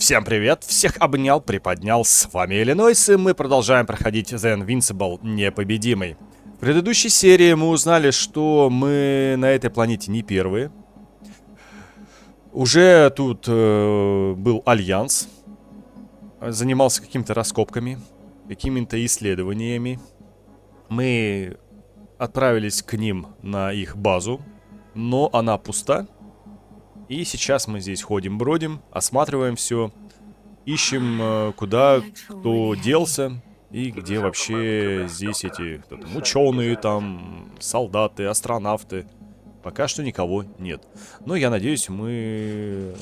Всем привет, всех обнял, приподнял, с вами Иллинойс, и мы продолжаем проходить The Invincible, непобедимый. В предыдущей серии мы узнали, что мы на этой планете не первые. Уже тут был Альянс, занимался какими-то раскопками, какими-то исследованиями. Мы отправились к ним на их базу, но она пуста. И сейчас мы здесь ходим-бродим, осматриваем все, ищем, куда кто делся и где вообще здесь эти ученые, там, солдаты, астронавты. Пока что никого нет. Но я надеюсь, мы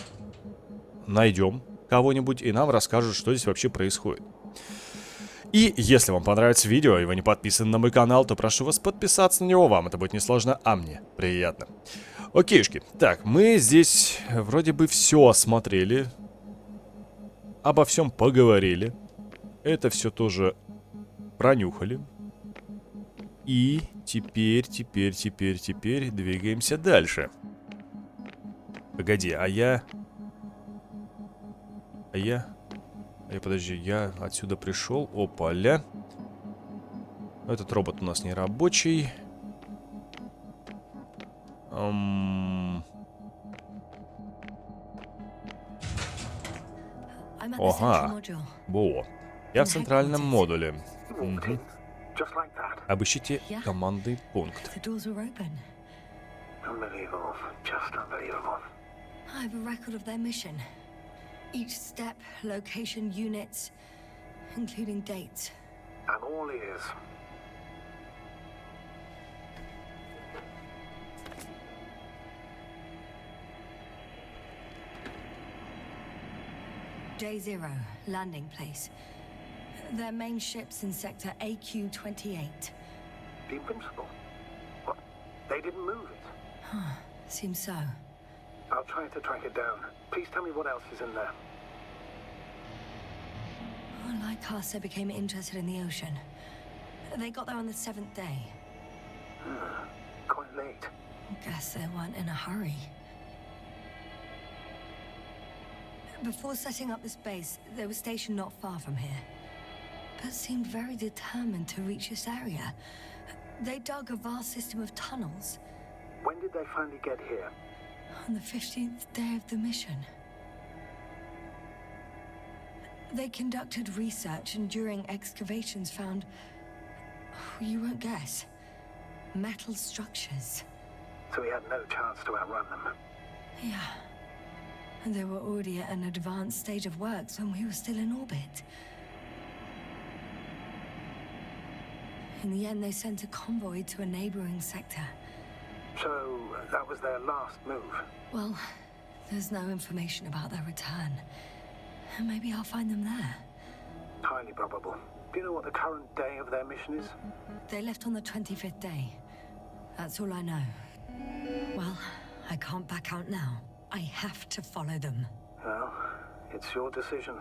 найдем кого-нибудь и нам расскажут, что здесь вообще происходит. И если вам понравится видео, и вы не подписаны на мой канал, то прошу вас подписаться на него. Вам это будет несложно, а мне приятно. Окейшки. Так, мы здесь вроде бы все осмотрели. Обо всем поговорили. Это все тоже пронюхали. И теперь двигаемся дальше. Погоди, подожди, я отсюда пришел. Опа-ля. Этот робот у нас не рабочий. Ага. Во. Я в центральном модуле. Угу. Обыщите командный пункт. Each step, location, units, including dates. I'm all ears. Day 0, landing place. Their main ship's in sector AQ-28. The Invincible? What? They didn't move it? Huh, seems so. I'll try to track it down. Please tell me what else is in there. Oh, Lycasa became interested in the ocean. They got there on the 7th day. Quite late. Guess they weren't in a hurry. Before setting up this base, they were stationed not far from here, but seemed very determined to reach this area. They dug a vast system of tunnels. When did they finally get here? On the 15th day of the mission. They conducted research and during excavations found, you won't guess, metal structures. So we had no chance to outrun them. Yeah. And they were already at an advanced stage of works when we were still in orbit. In the end, they sent a convoy to a neighboring sector. So, that was their last move? Well, there's no information about their return. Maybe I'll find them there. Highly probable. Do you know what the current day of their mission is? They left on the 25th day. That's all I know. Well, I can't back out now. I have to follow them. Well, it's your decision.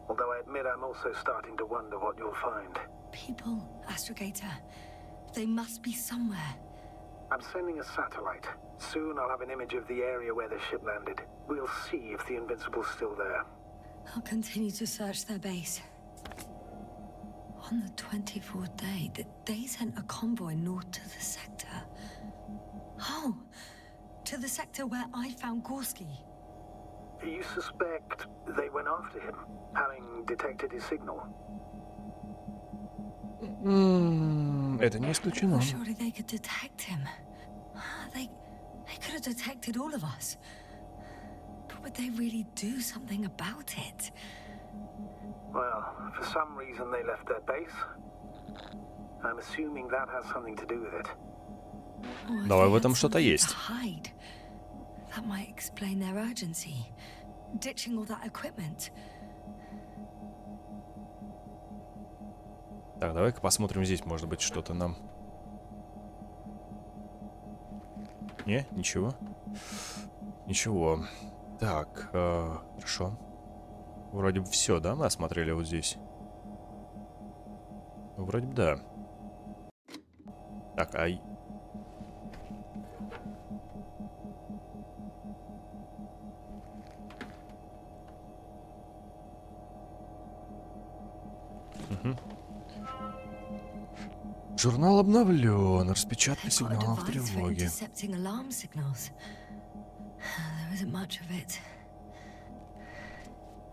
Although I admit I'm also starting to wonder what you'll find. People, Astrogator. They must be somewhere. I'm sending a satellite. Soon I'll have an image of the area where the ship landed. We'll see if the Invincible's still there. I'll continue to search their base. On the 24th day, they sent a convoy north to the sector. Oh, to the sector where I found Gorski. You suspect they went after him, having detected his signal? Это не исключено. Surely they could detect him. They could have detected all of us. But would they really do something about it? Well, for some reason they left their base. I'm assuming that has something to do with it. Давай, в этом что-то есть. That might explain their urgency. Ditching all that equipment. Так, давай-ка посмотрим здесь, может быть, что-то нам. Не, ничего. Ничего. Так, хорошо. Вроде бы все, да, мы осмотрели вот здесь. Вроде бы да. Так, Угу. Журнал обновлен. Распечатка сигналов тревоги.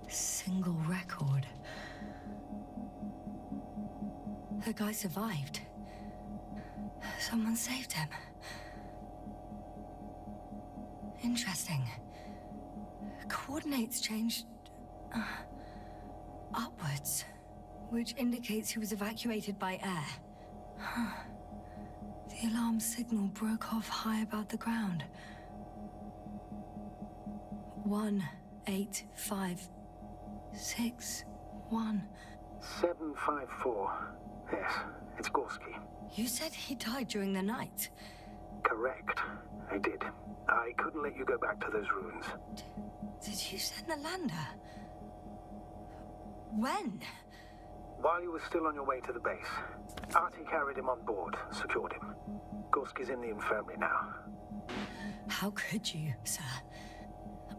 Single record. The guy survived. Someone saved him. Interesting. Coordinates changed upwards, which indicates he was evacuated by air. The alarm signal broke off high above the ground. 18561. 754. Yes, it's Gorski. You said he died during the night. Correct. I did. I couldn't let you go back to those ruins. Did you send the lander? When? While you were still on your way to the base, Artie carried him on board, secured him. Gorski's in the infirmary now. How could you, sir?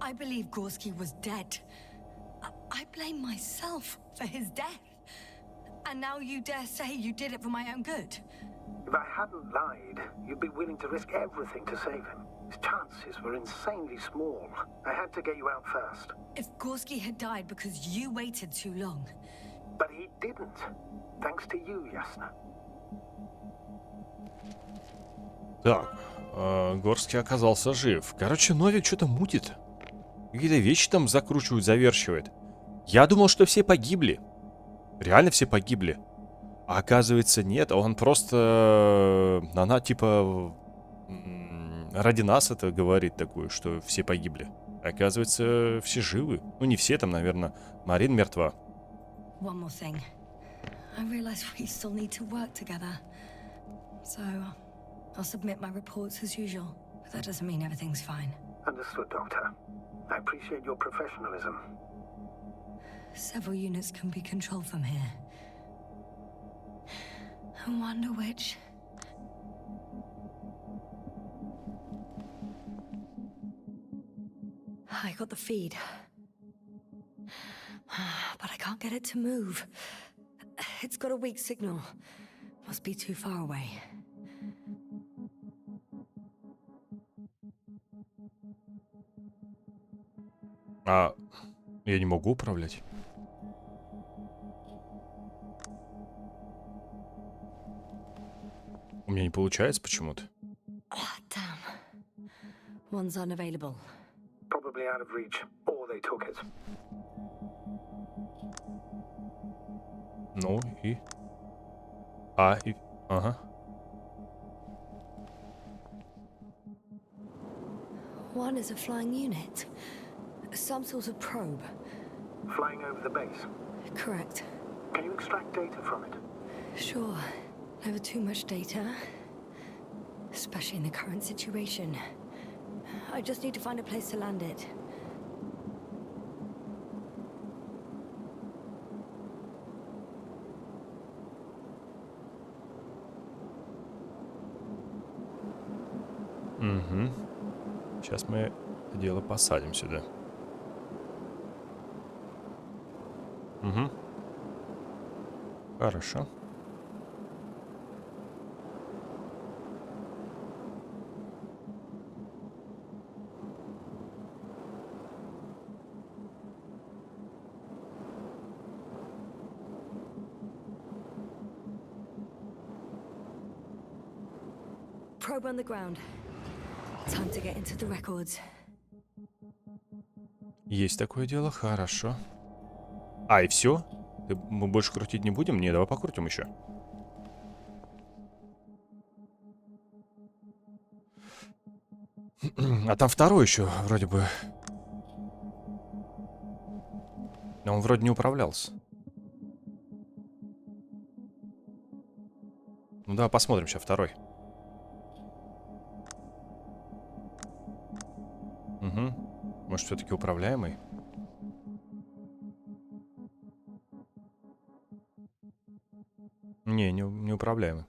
I believe Gorski was dead. I blame myself for his death. And now you dare say you did it for my own good? If I hadn't lied, you'd be willing to risk everything to save him. His chances were insanely small. I had to get you out first. If Gorski had died because you waited too long... But he didn't. Thanks to you, Ясна. Так, Горский оказался жив. Короче, Новик что-то мутит. Какие-то вещи там закручивает, завершивает. Я думал, что все погибли. Реально все погибли. А оказывается, нет. Он просто... Она типа... Ради нас это говорит такое, что все погибли. Оказывается, все живы. Ну, не все там, наверное. Марин мертва. One more thing. I realize we still need to work together. So, I'll submit my reports as usual. But that doesn't mean everything's fine. Understood, Doctor. I appreciate your professionalism. Several units can be controlled from here. I wonder which... I got the feed. But I can't get it to move. It's got a weak signal. Must be too far away. А я не могу управлять. У меня не получается почему-то. Damn. One's unavailable. Probably out of reach, or they took it. Ну и... Ага. One is a flying unit. Some sort of probe. Flying over the base. Correct. Can you extract data from it? Sure. Never too much data. Especially in the current situation. I just need to find a place to land it. Угу. Сейчас мы это дело посадим сюда. Угу. Хорошо. Probe on the ground. Time to get into the records. Есть такое дело, хорошо. А, и все? Мы больше крутить не будем? Не, давай покрутим еще. А там второй еще вроде бы. Но он вроде не управлялся. Ну да, посмотрим сейчас второй. Угу. Может, все-таки управляемый? Не управляемый.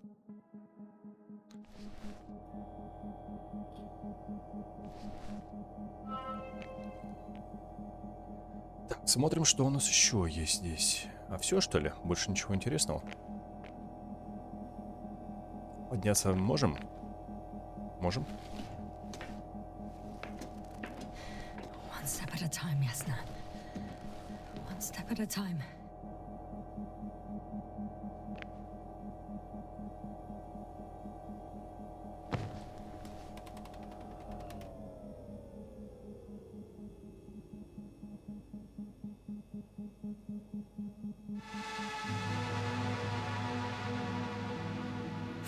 Так, смотрим, что у нас еще есть здесь. А все, что ли? Больше ничего интересного? Подняться можем? Можем. One step at a time, Ясна. One step at a time.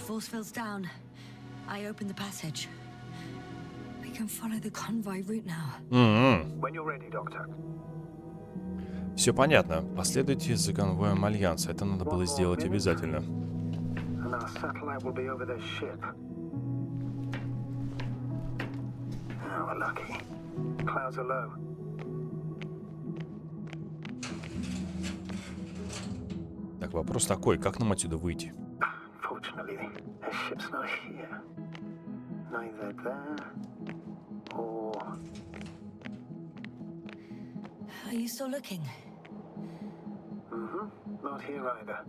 Force field's down. I opened the passage. We can follow the convoy route now. When you're ready, Doctor. Все понятно. Последуйте за конвоем Альянса. Это надо было сделать обязательно. And our satellite will be over their ship. Oh, we're lucky. Clouds are low. Так, вопрос такой, как нам отсюда выйти? Fortunately, their ship's not here. Neither there or... Are you still looking? Not here either.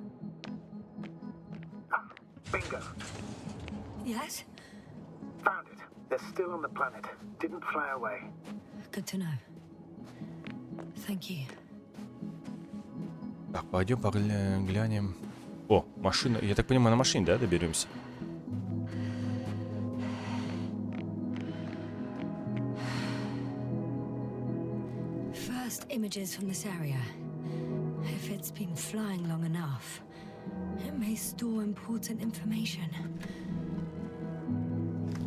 Ah, bingo. Yes? Found it. They're still on the planet. Didn't fly away. Good to know. Thank you. Так, пойдем глянем. О, машина. Я так понимаю, на машине, да, доберемся? First images from this area. If it's been flying long enough, it may store important information.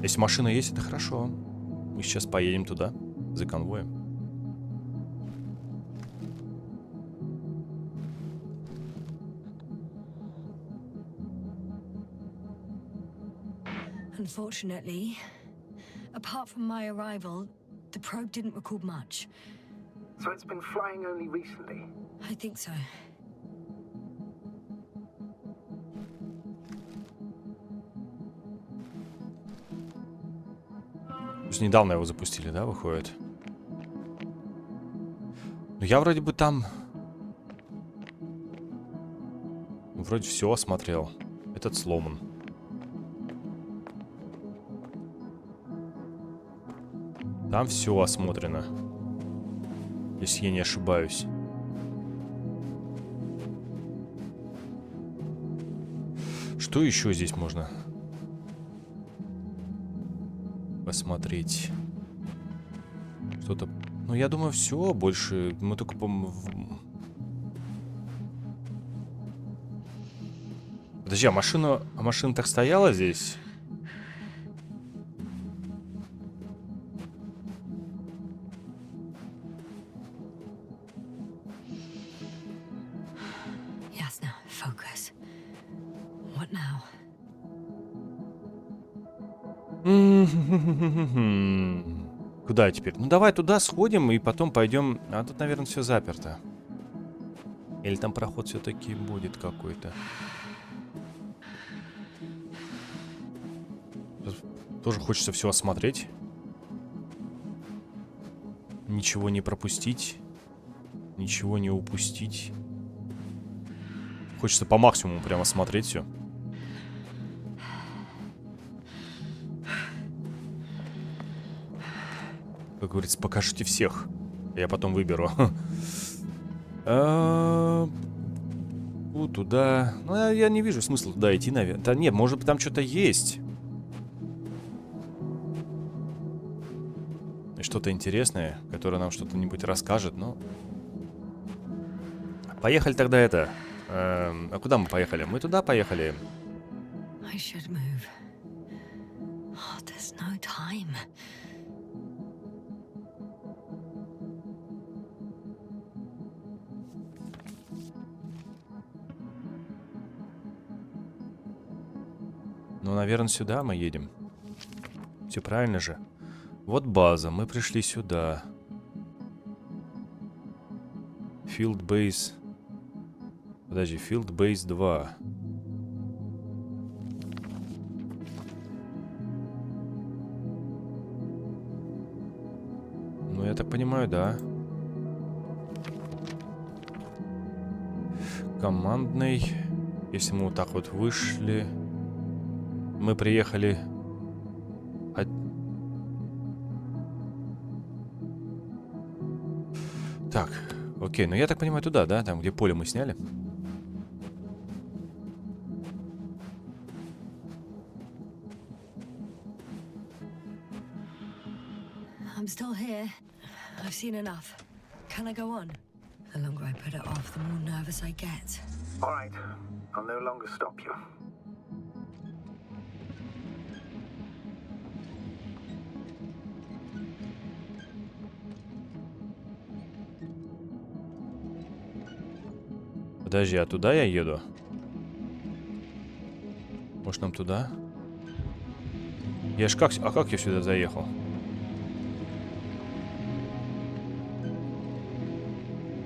Если машина есть, это хорошо. Мы сейчас поедем туда, за конвоем. Unfortunately, apart from my arrival, the probe didn't record much. So it's been flying only recently. I think so. То есть недавно его запустили, да, выходит? Ну, я вроде бы там... Вроде все осмотрел. Этот сломан. Там все осмотрено. Если я не ошибаюсь. Что еще здесь можно посмотреть? Что-то... Ну, я думаю, все. Больше мы только... Подожди, а машина так стояла здесь? Ясна, focus. What now? Куда теперь? Ну, давай туда сходим и потом пойдем... А тут, наверное, все заперто. Или там проход все-таки будет какой-то. Тоже хочется все осмотреть. Ничего не пропустить. Ничего не упустить. Хочется по максимуму прямо смотреть все. Как говорится, покажите всех. Я потом выберу. Туда. Ну, я не вижу смысла туда идти, наверное. Да нет, может быть, там что-то есть. Что-то интересное, которое нам что-то-нибудь расскажет, но... Поехали тогда это... А куда мы поехали? Мы туда поехали. I should move. Oh, there's no time. Ну, наверное, сюда мы едем. Все правильно же. Вот база, мы пришли сюда. Field Base. Подожди, Field Base 2. Ну, я так понимаю, да. командный. Если мы вот так вот вышли, мы приехали. Так, окей, ну я так понимаю туда, да? Там, где поле мы сняли. I'm still here. I've seen enough. Can I go on? The longer I put it off, the more nervous I get. All right, I'll no longer stop you. Подожди, а туда я еду? Может, нам туда? Я ж как... А как я сюда заехал?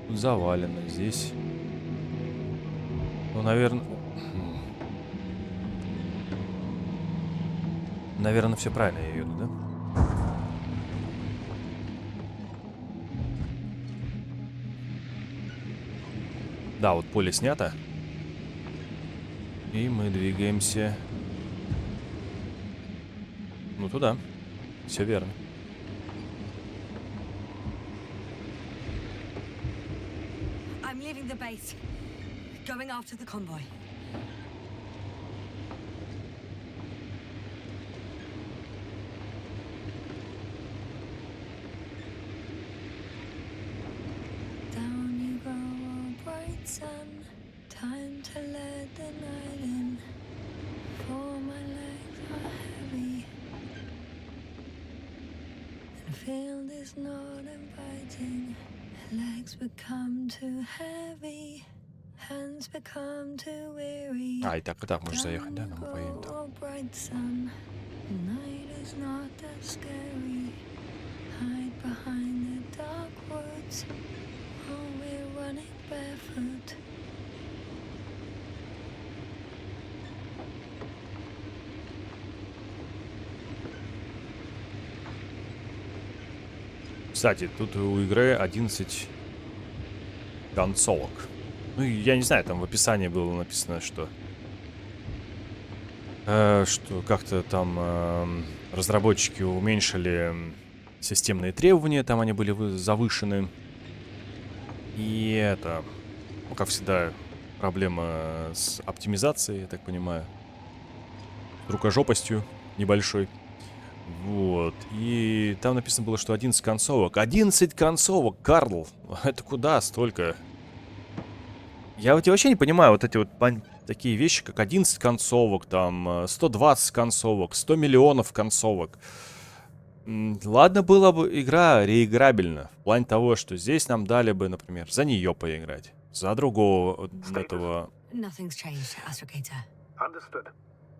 Тут завалено, здесь... Ну, наверное... Наверное, все правильно я еду, да? Да, вот поле снято. И мы двигаемся... Ну, туда. Все верно. I'm leaving the base. Going after the convoy. Down you go, oh bright sun. Time to let the night in. For my legs are heavy. The field is not inviting. Legs become too heavy. Hands become too weary. А, и так можешь заехать, да? Мы поедем там. Oh bright sun. The night is not that scary. Hide behind the dark woods. Oh, we're running barefoot. Кстати, тут у игры 11 концовок. Ну, я не знаю, там в описании было написано, что как-то там разработчики уменьшили системные требования, там они были завышены. И это, ну, как всегда, проблема с оптимизацией, я так понимаю. Рукожопостью небольшой. Вот. И там написано было, что 11 концовок. 11 концовок, Карл! Это куда столько? Я вот вообще не понимаю вот эти вот такие вещи, как 11 концовок, там, 120 концовок, 100 миллионов концовок. Ладно, была бы игра реиграбельна. В плане того, что здесь нам дали бы, например, за нее поиграть. За другого этого...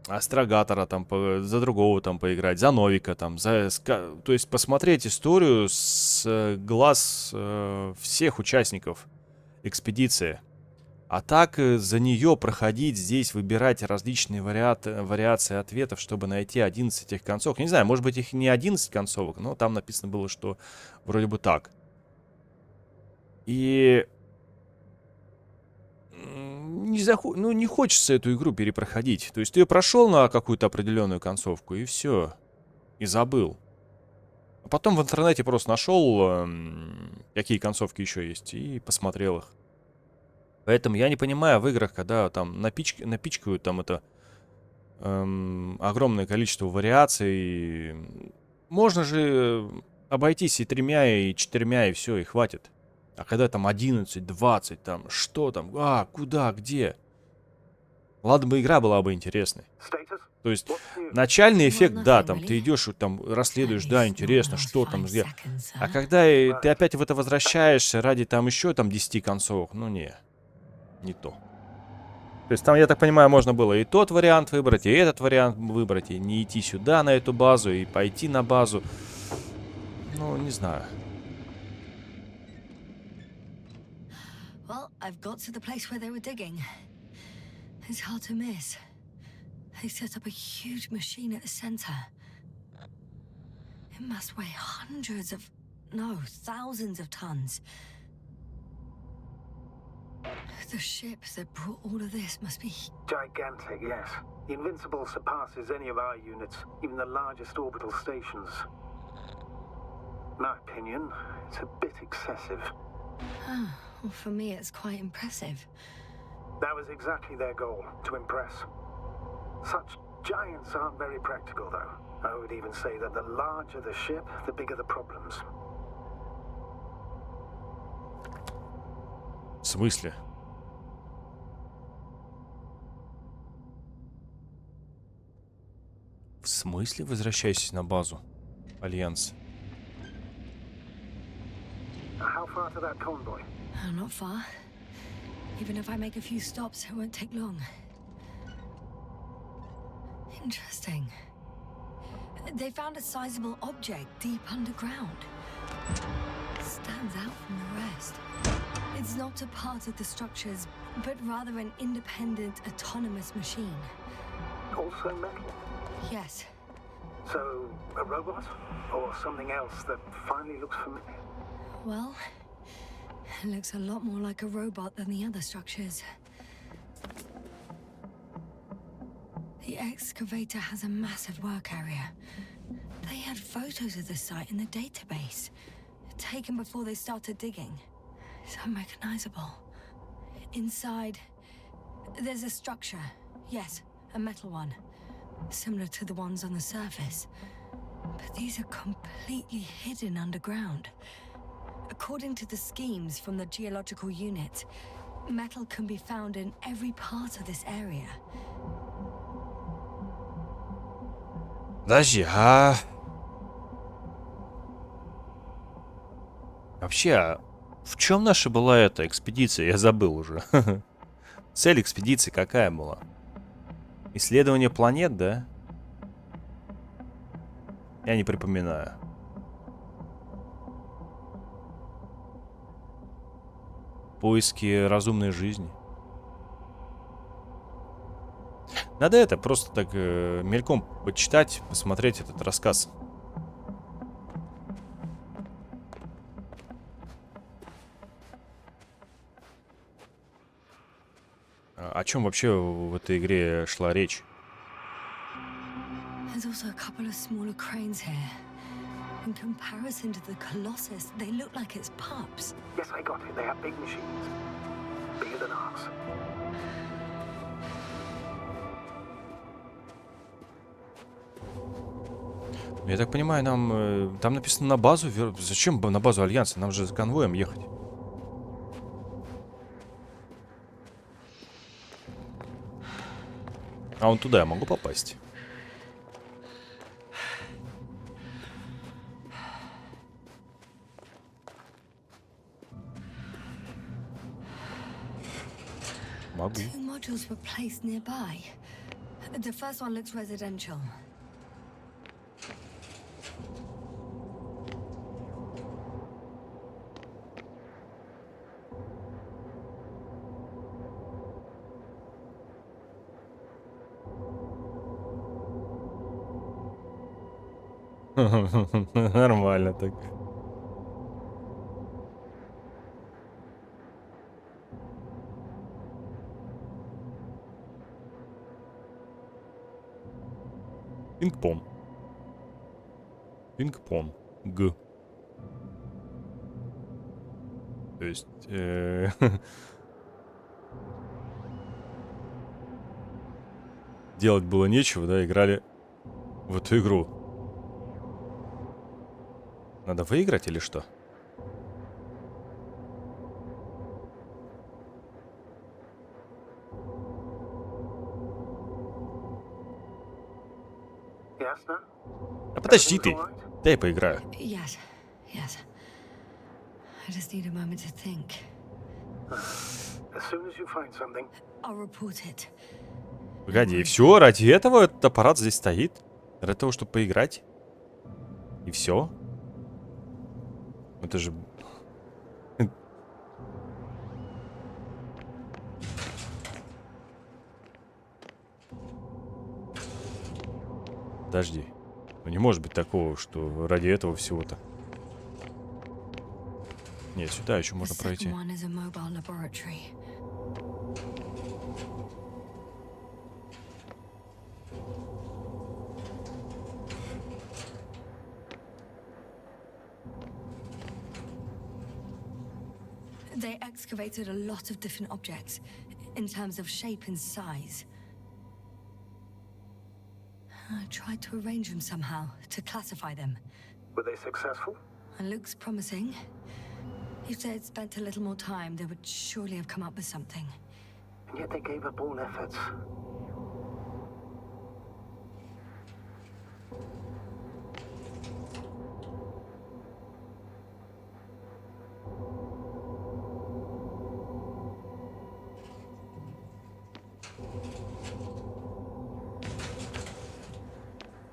Астрогатора там, за другого там поиграть, за Новика там, то есть посмотреть историю с глаз всех участников экспедиции. А так за нее проходить здесь, выбирать различные вариации ответов, чтобы найти 11 этих концовок. Не знаю, может быть их не 11 концовок, но там написано было, что вроде бы так. И... не хочется эту игру перепроходить. То есть ты ее прошел на какую-то определенную концовку, и все. И забыл. А потом в интернете просто нашел, какие концовки еще есть, и посмотрел их. Поэтому я не понимаю в играх, когда там напичкают там это огромное количество вариаций. Можно же обойтись и 3, и 4, и все, и хватит. А когда там 11, 20, там, что там, куда, где? Ладно бы игра была бы интересной. То есть, начальный эффект, да, там, ты идешь, там, расследуешь, да, интересно, что там, где. А когда ты опять в это возвращаешься ради, там, еще, там, 10 концовок, ну, не то. То есть, там, я так понимаю, можно было и тот вариант выбрать, и этот вариант выбрать, и не идти сюда, на эту базу, и пойти на базу. Ну, не знаю. Well, I've got to the place where they were digging. It's hard to miss. They set up a huge machine at the center. It must weigh hundreds of, no, thousands of tons. The ship that brought all of this must be Gigantic, yes. The Invincible surpasses any of our units, even the largest orbital stations. In my opinion, it's a bit excessive. Ah, well, for me it's quite impressive. That was exactly their goal, to impress. Such giants aren't very practical, though. I would even say that the larger the ship, the bigger the problems. В смысле? В смысле возвращайся на базу? Альянс. How far to that convoy? Not far. Even if I make a few stops, it won't take long. Interesting. They found a sizable object deep underground. Stands out from the rest. It's not a part of the structures, but rather an independent, autonomous machine. Also metal? Yes. So, a robot? Or something else that finally looks familiar? Well, it looks a lot more like a robot than the other structures. The excavator has a massive work area. They had photos of the site in the database, taken before they started digging. It's unrecognizable. Inside, there's a structure. Yes, a metal one. Similar to the ones on the surface. But these are completely hidden underground. According to the schemes from the geological unit, metal can be found in every part of this area. Подожди, вообще, в чем наша была эта экспедиция? Я забыл уже. Цель экспедиции какая была? Исследование планет, да? Я не припоминаю. Поиски разумной жизни. Надо это просто так мельком почитать, посмотреть этот рассказ. О чем вообще в этой игре шла речь? There's also a couple of smaller cranes here. In comparison to the Colossus, they look like it's pups. Yes, I got it. They have big machines. Bigger than ours. Я так понимаю, нам там написано на базу. Зачем на базу Альянса? Нам же с конвоем ехать. А вон туда я могу попасть? Могу. Two modules were placed nearby. The first one looks residential. Нормально так. Пинг-понг. Пинг-понг. Г. То есть... делать было нечего, да, играли в эту игру. Надо выиграть или что? Ясна? А подожди ты. Дай я поиграю. Yes, yes. I just need a moment to think. As soon as you find something. I'll report it. Погоди, и все? Ради этого этот аппарат здесь стоит? Ради того, чтобы поиграть? И все? Это же... Подожди. Ну не может быть такого, что ради этого всего-то. Нет, сюда еще можно пройти. They excavated a lot of different objects in terms of shape and size. I tried to arrange them somehow to classify them. Were they successful? It looks promising. If they had spent a little more time, they would surely have come up with something. And yet they gave up all efforts.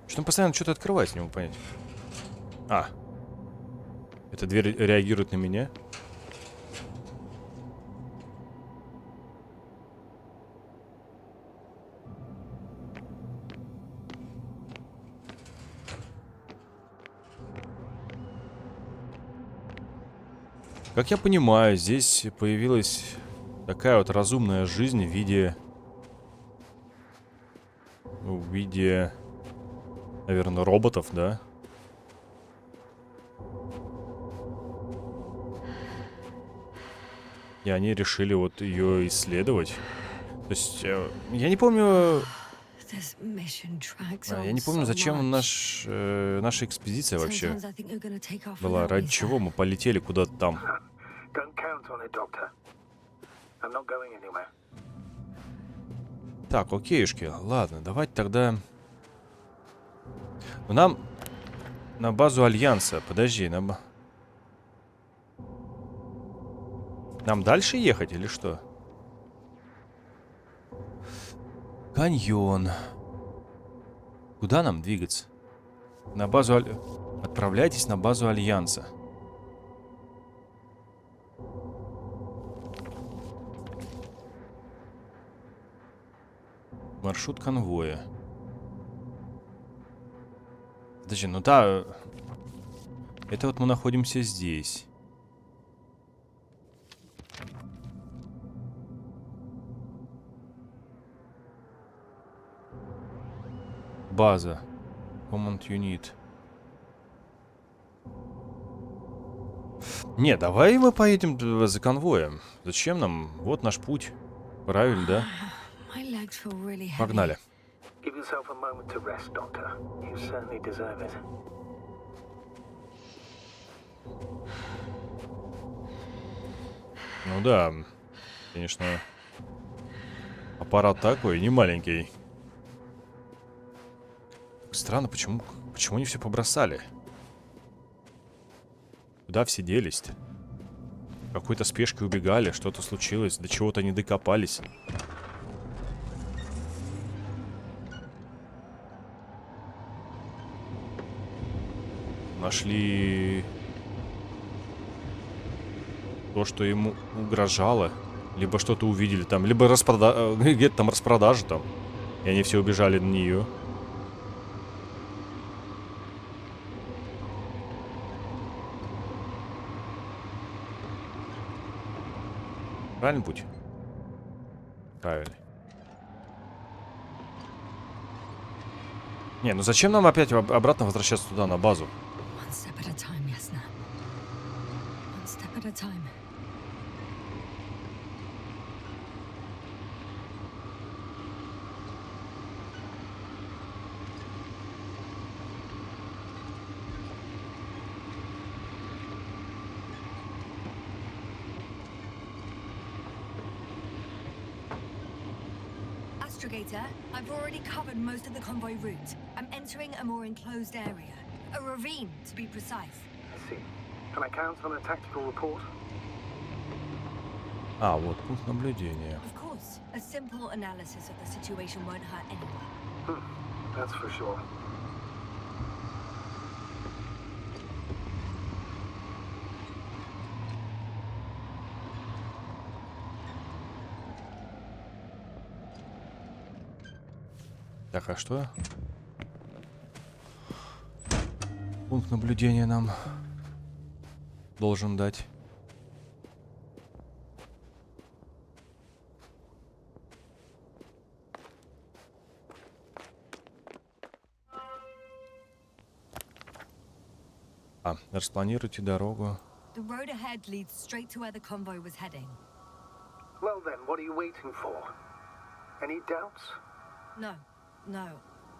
Что он постоянно что-то открывает, не могу понять. А. Эта дверь реагирует на меня. Как я понимаю, здесь появилась такая вот разумная жизнь в виде, наверное, роботов, да? И они решили вот ее исследовать. То есть, я не помню... Я не помню, зачем наша экспедиция вообще была. Ради чего мы полетели куда-то там. Так, окейшки. Ладно, давайте тогда... Нам на базу Альянса. Подожди, нам дальше ехать или что? Каньон. Куда нам двигаться? На базу Отправляйтесь на базу Альянса. Маршрут конвоя. Подожди, ну да. Это вот мы находимся здесь. База. Command Unit. Не, давай мы поедем за конвоем. Зачем нам? Вот наш путь. Правильно, да? Погнали. Ну да, конечно, аппарат такой, не маленький. Странно, почему они все побросали? Куда все делись-то? В какой-то спешке убегали, что-то случилось, до чего-то не докопались. Нашли то, что ему угрожало. Либо что-то увидели там, либо где-то там распродажа там. И они все убежали на нее. Правильный путь? Правильный. Не, ну зачем нам опять обратно возвращаться туда, на базу? Ясна. One step at a time. I've already covered most of the convoy route. I'm entering a more enclosed area. A ravine, to be precise. I see. Can I count on a tactical report? А, вот пункт наблюдения. Of course. A simple analysis of the situation won't hurt anyone. That's for sure. Так, а что? Пункт наблюдения нам должен дать. Распланируйте дорогу. The road ahead leads straight to where the convoy was heading. Well then, what are you waiting for? Any doubts? No,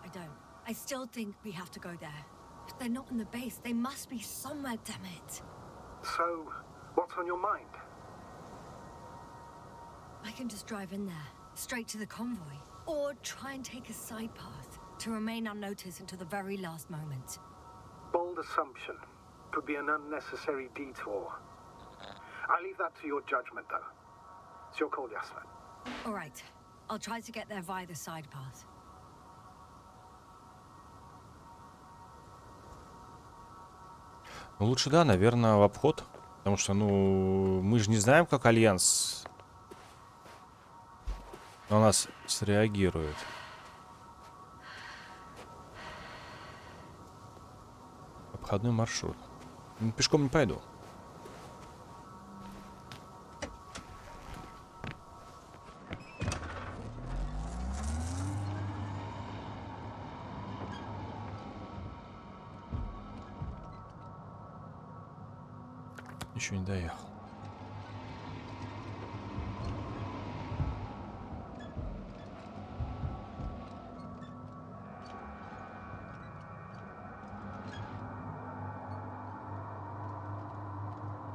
I don't. I still think we have to go there. If they're not in the base, they must be somewhere, damn it. So, what's on your mind? I can just drive in there, straight to the convoy. Or try and take a side path to remain unnoticed until the very last moment. Bold assumption. Could be an unnecessary detour. I leave that to your judgment, though. It's your call, Yasna. All right. I'll try to get there via the side path. Ну, лучше, да, наверное, в обход. Потому что, ну, мы же не знаем, как Альянс на нас среагирует. Обходной маршрут. Пешком не пойду. Еще не доехал.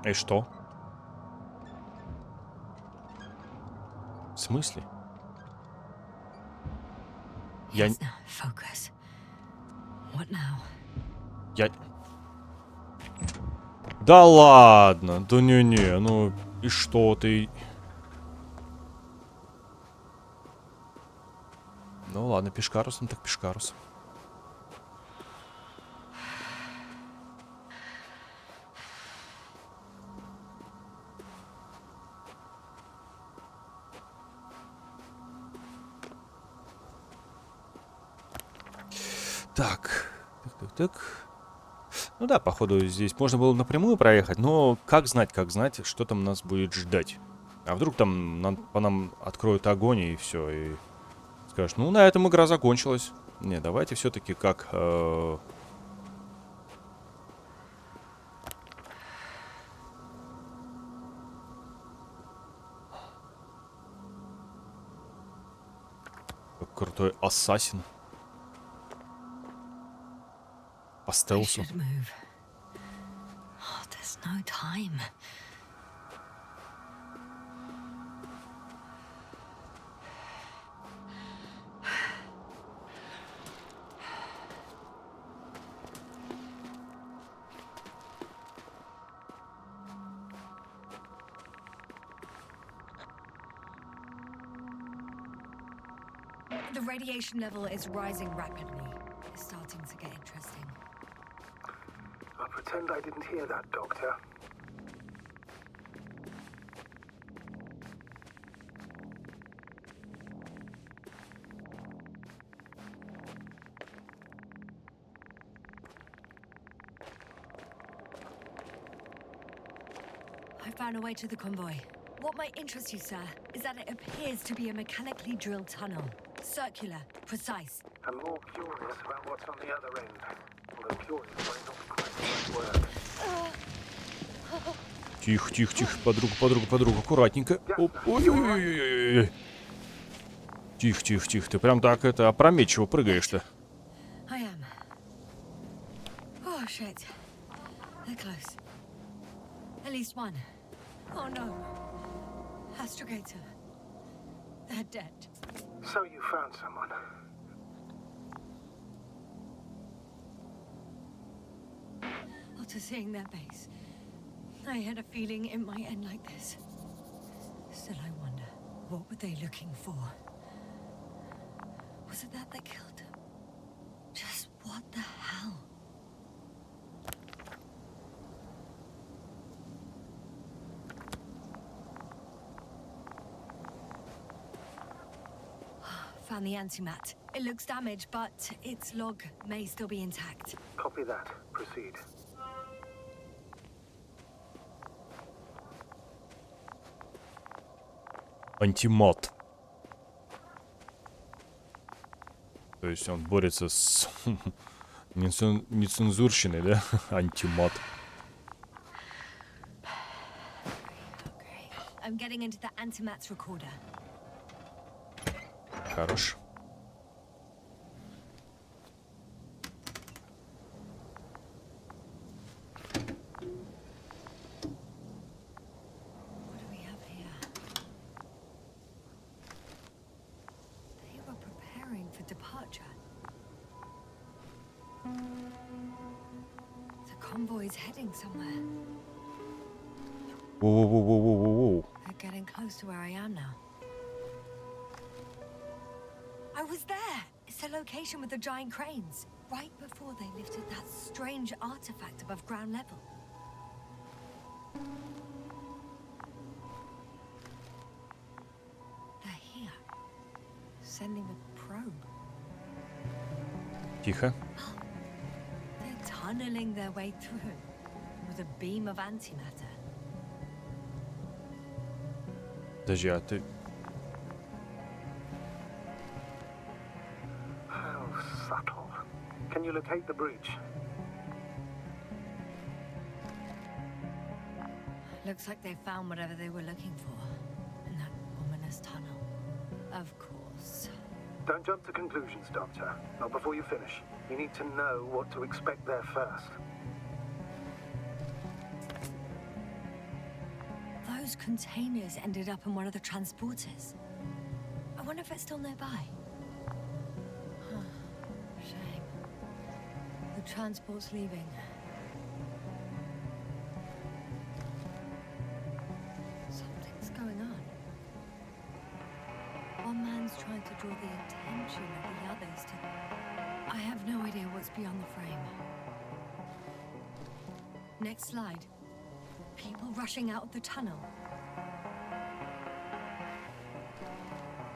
И что? В смысле? Я... Ясна, focus. What now? Я... Да ладно, да не-не, ну и что ты? Ну ладно, пешкарусом так пешкарусом. Так. Ну да, походу здесь можно было напрямую проехать, но как знать, что там нас будет ждать. А вдруг там по нам откроют огонь и все, и скажешь, ну на этом игра закончилась. Не, давайте все-таки как... как крутой ассасин. По стелсу. The radiation level is rising rapidly. It's starting to get interesting. I'll pretend I didn't hear that, Doctor. I found a way to the convoy. What might interest you, sir, is that it appears to be a mechanically drilled tunnel. Circular, precise. I'm more curious about what's on the other end. Although curious might not be quite the right word. Тихо, подруга, аккуратненько. Ой-ой-ой-ой-ой. Тихо, ты прям так это опрометчиво прыгаешь-то. I am. Oh shit. They're close. At least one. Oh no. Astrogator. They're dead. So you found someone. After seeing their base, I had a feeling it might end like this. Still, I wonder, what were they looking for? Was it that killed them? Just what the hell? Found the antimat. It looks damaged, but its log may still be intact. Copy that. Proceed. Антимат. То есть он борется с Нецензурщины, да? Антимат. I'm getting into the antimat's recorder. Хорош. What do we have here? They were preparing for departure. The convoy is heading somewhere. Воу-воу-воу-воу-воу-воу. They're getting close to where I am now. I was there! It's the location with the giant cranes. Right before they lifted that strange artifact above ground level. They're here. Sending a probe. Тихо. They're tunneling their way through with a beam of antimatter. Подожди, а ты... How subtle. Can you locate the breach? Looks like they found whatever they were looking for in that ominous tunnel. Of course. Don't jump to conclusions, Doctor. Not before you finish. You need to know what to expect there first. Those containers ended up in one of the transporters. I wonder if it's still nearby. Huh. Shame. The transport's leaving. Something's going on. One man's trying to draw the attention of the others to... I have no idea what's beyond the frame. Next slide. People rushing out of the tunnel.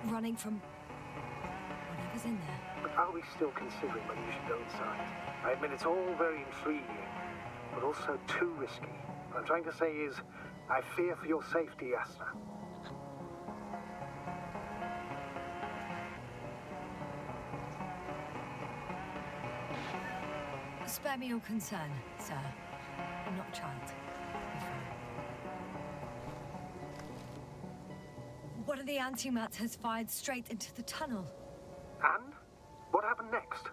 Running from whatever's in there. But are we still considering whether you should go inside? I admit it's all very intriguing, but also too risky. What I'm trying to say is, I fear for your safety, Yasna. Spare me your concern, sir. I'm not a child. Be fine. One of the antimats has fired straight into the tunnel. And? What happened next?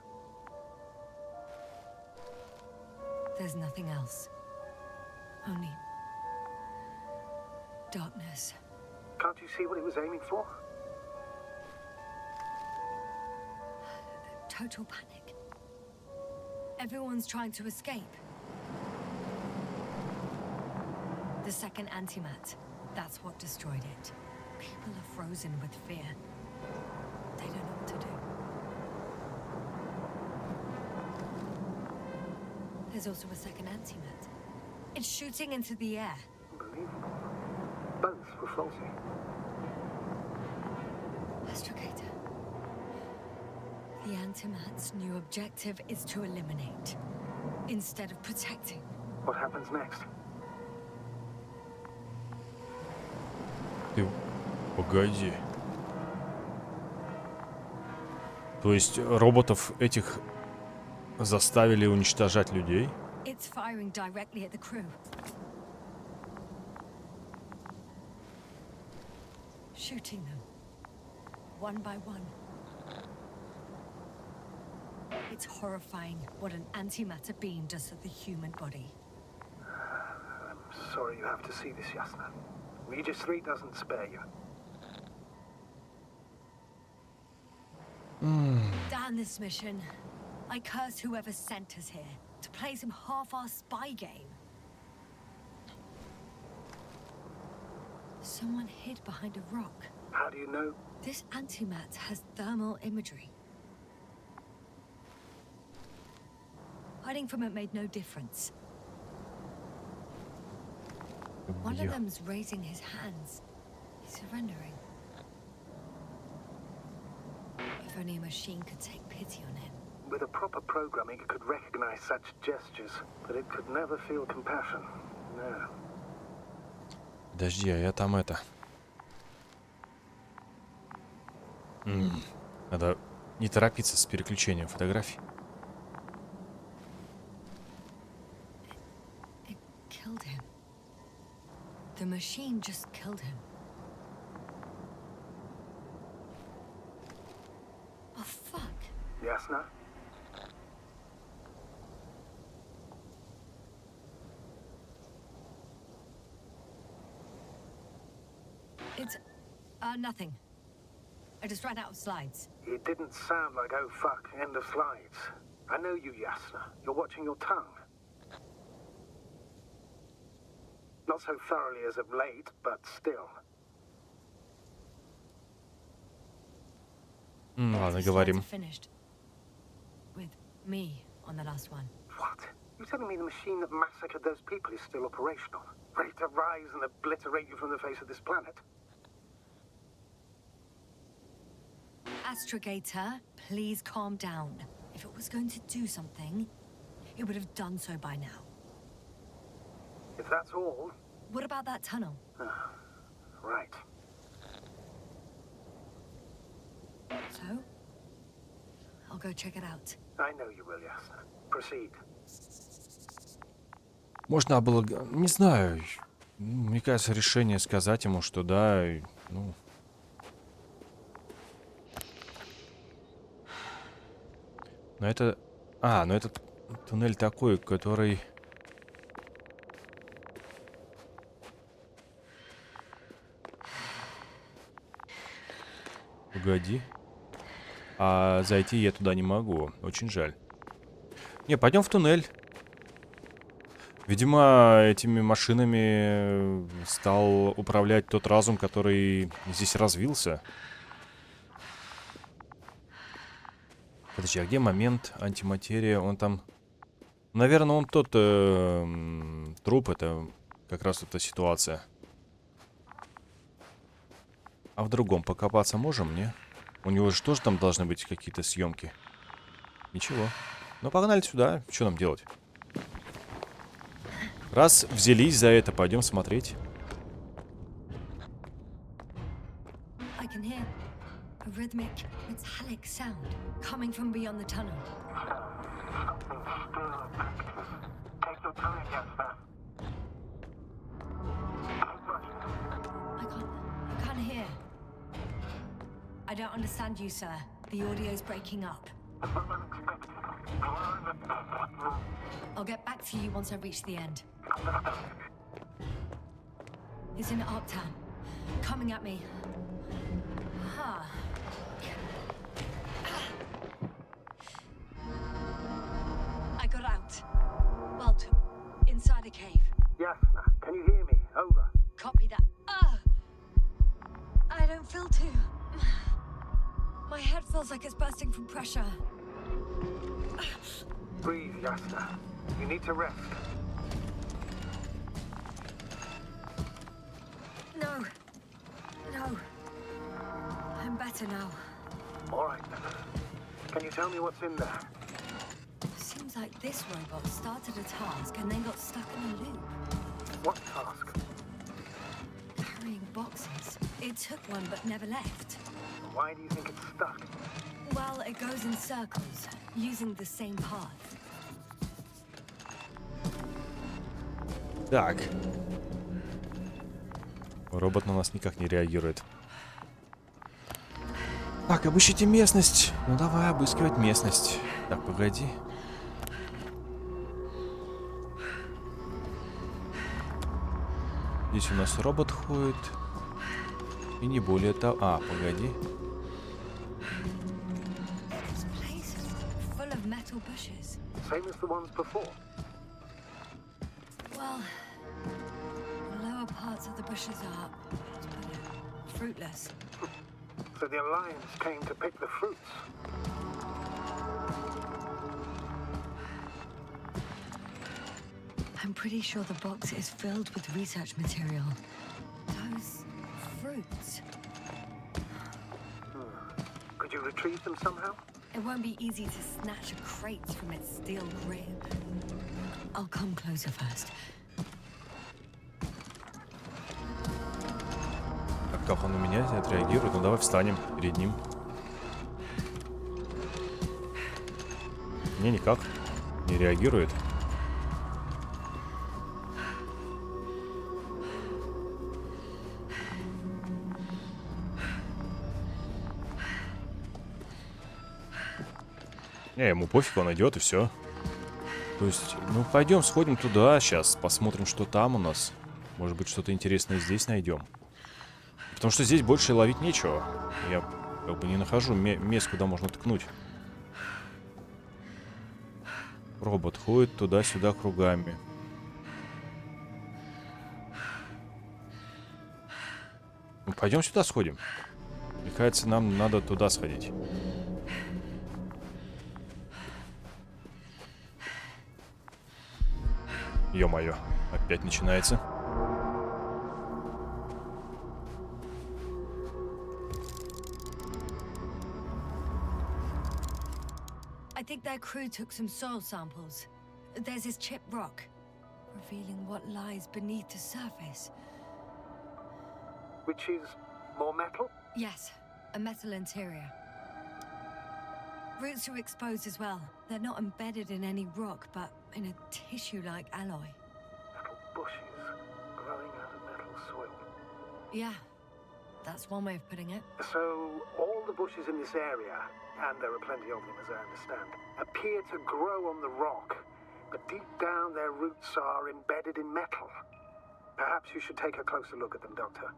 There's nothing else. Only... darkness. Can't you see what he was aiming for? Total panic. Everyone's trying to escape. The second antimat, that's what destroyed it. People are frozen with fear. They don't know what to do. There's also a second antimat. It's shooting into the air. Unbelievable. Both were faulty. Astrogator. The antimat's new objective is to eliminate, instead of protecting. What happens next? Ты... Погоди. То есть роботов этих заставили уничтожать людей? It's firing directly at the crew. Shooting them. One by one. It's horrifying what an antimatter beam does to the human body. I'm sorry you have to see this, Yasna. Regis III doesn't spare you. Damn this mission. I curse whoever sent us here to play some half-assed spy game. Someone hid behind a rock. How do you know? This antimat has thermal imagery. Hiding from it made no difference. One of them's raising his hands. He's surrendering. If only a machine could take pity on him. With a proper programming, it could recognize such gestures, but it could never feel compassion. No. Подожди, а я там это... Надо не торопиться с переключением фотографий. The machine just killed him. Oh, fuck. Ясна? It's, nothing. I just ran out of slides. It didn't sound like, oh fuck, end of slides. I know you, Yasna. You're watching your tongue. Not so thoroughly as of late, but still. Ладно, говорим. Finished. With me on the last one. What? You're telling me the machine that massacred those people is still operational? Ready to rise and obliterate you from the face of this planet? Astrogator, please calm down. If it was going to do something, it would have done so by now. If that's all... What about that tunnel? Right. So? I'll go check it out. I know you will, Yasna. Proceed. Можно было... Не знаю. Мне кажется, решение сказать ему, что да, ну... Но это... но этот туннель такой, который... Погоди. А зайти я туда не могу. Очень жаль. Не, пойдем в туннель. Видимо, этими машинами стал управлять тот разум, который здесь развился. Подожди, а где момент антиматерия? Он там... Наверное, он тот труп. Это как раз эта ситуация. А в другом покопаться можем, не? У него же тоже там должны быть какие-то съемки. Ничего. Ну, погнали сюда. Что нам делать? Раз взялись за это, пойдем смотреть. Rhythmic, metallic sound coming from beyond the tunnel. Take your time, Yasna. I can't hear. I don't understand you, sir. The audio's breaking up. I'll get back to you once I reach the end. It's in Arctan, coming at me. I got out. Well, inside a cave. Yasna, can you hear me? Over. Copy that. I don't feel too... My head feels like it's bursting from pressure. Breathe, Yasna. You need to rest. No. I'm better now. All right, then. Can you tell me what's in there? Seems like this robot started a task and then got stuck in a loop. What task? Carrying boxes. It took one but never left. Why do you think it's stuck? Well, it goes in circles, using the same path. Так. Робот на нас никак не реагирует. Так, обыщите местность. Ну давай обыскивать местность. Так, погоди. Здесь у нас робот ходит. И не более того... погоди. Same as the ones before. Well, the lower parts of the bushes are fruitless. So the Alliance came to pick the fruits. I'm pretty sure the box is filled with research material. Those fruits. Could you retrieve them somehow? It won't be easy to snatch a crate from its steel grip. I'll come closer first. Как он на меня отреагирует? Ну давай встанем перед ним. Не, никак. Не реагирует. Не, ему пофиг, он идет и все. То есть, ну пойдем, сходим туда сейчас, посмотрим, что там у нас. Может быть, что-то интересное здесь найдем. Потому что здесь больше ловить нечего. Я как бы не нахожу мест, куда можно ткнуть. Робот ходит туда-сюда кругами. Ну, пойдем сюда сходим. Мне кажется, нам надо туда сходить. Ё-моё, опять начинается. I think their crew took some soil samples. There's this chipped rock, revealing what lies beneath the surface. Which is more metal? Yes, a metal interior. Roots are exposed as well. They're not embedded in any rock, but in a tissue-like alloy. Metal bushes growing out of metal soil. Yeah, that's one way of putting it. So, all the bushes in this area, and there are plenty of them as I understand, appear to grow on the rock, but deep down their roots are embedded in metal. Perhaps you should take a closer look at them, Doctor.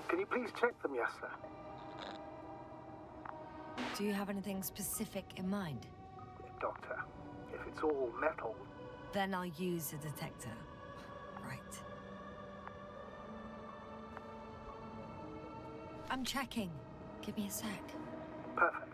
Can you please check them, Yasna? Do you have anything specific in mind? Doctor, if it's all metal... Then I'll use a detector. Right. I'm checking. Give me a sec. Perfect.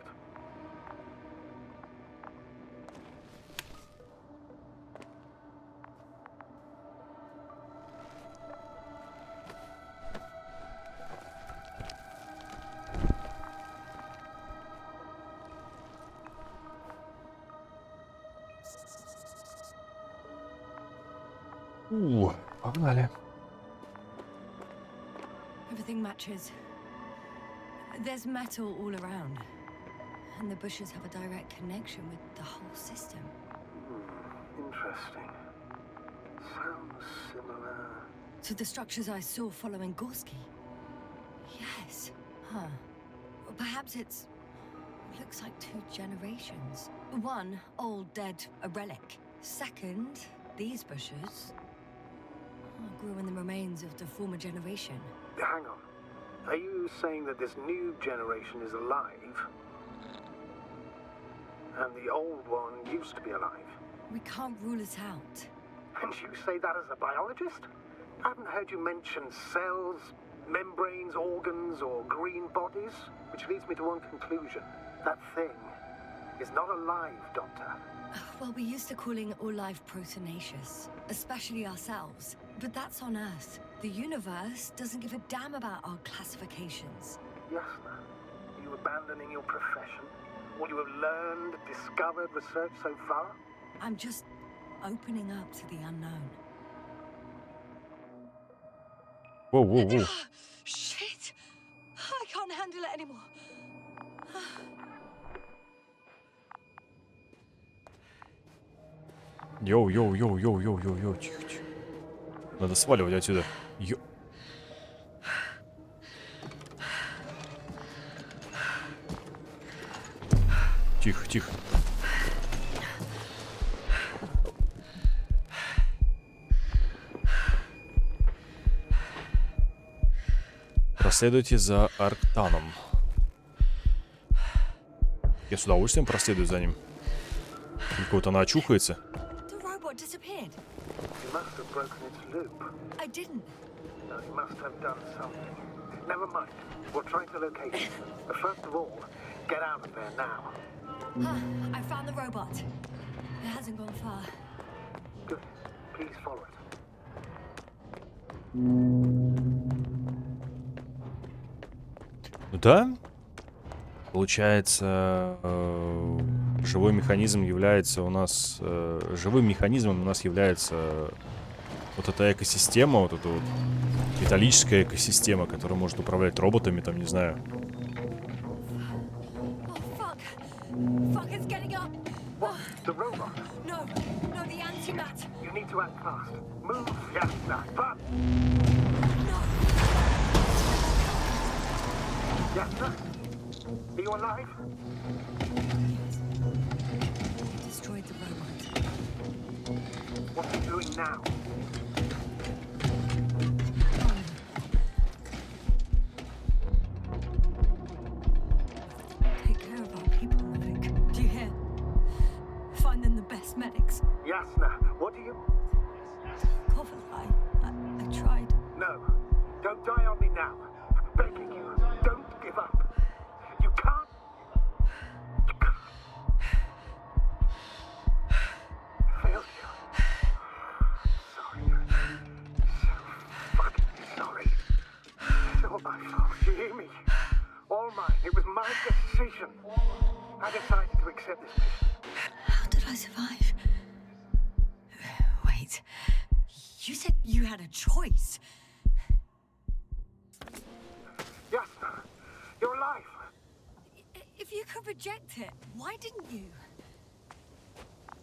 Погнали. Everything matches. There's metal all around. And the bushes have a direct connection with the whole system. Interesting. Sounds similar... To the structures I saw following Gorski. Yes. Huh. Well, perhaps it's... looks like two generations. One, old, dead, a relic. Second, these bushes... grew in the remains of the former generation. Hang on. Are you saying that this new generation is alive? And the old one used to be alive? We can't rule it out. And you say that as a biologist? I haven't heard you mention cells, membranes, organs, or green bodies, which leads me to one conclusion. That thing is not alive, Doctor. Well, we used to calling all life proteinaceous, especially ourselves. But that's on Earth. The universe doesn't give a damn about our classifications. Yasna, are you abandoning your profession? All you have learned, discovered, researched so far? I'm just opening up to the unknown. Whoa, whoa, whoa. Shit! I can't handle it anymore. Йоу, тихо. Надо сваливать отсюда. Тихо. Проследуйте за Арктаном. Я с удовольствием проследую за ним. Какой-то она очухается. Disappeared. You must have broken its loop. I didn't. No, you must have done something. Never mind. We'll try to locate it. But first of all, get out of there now. I found the robot. It hasn't gone far. Good. Please follow it. Ну да. Получается, живой механизм является у нас... живым механизмом у нас является вот эта экосистема, вот эта вот металлическая экосистема, которая может управлять роботами, там, не знаю. The robot. No, the antimat. You need to act fast. Move, Yasna. Fast. No. Yasna? Are you alive? Yes. He destroyed the robot. What are you doing now? Take care of our people, Novik. Do you hear? Find them the best medics. Yasna, what do you... Cover, I tried. No, don't die on me now. I'm begging you, don't give up. You can't... You can't. I failed you. Sorry. So fucking sorry. It's all my fault, you hear me? All mine. It was my decision. I decided to accept this mission. How did I survive? Wait. You said you had a choice. Yasna, you're alive. If you could reject it, why didn't you?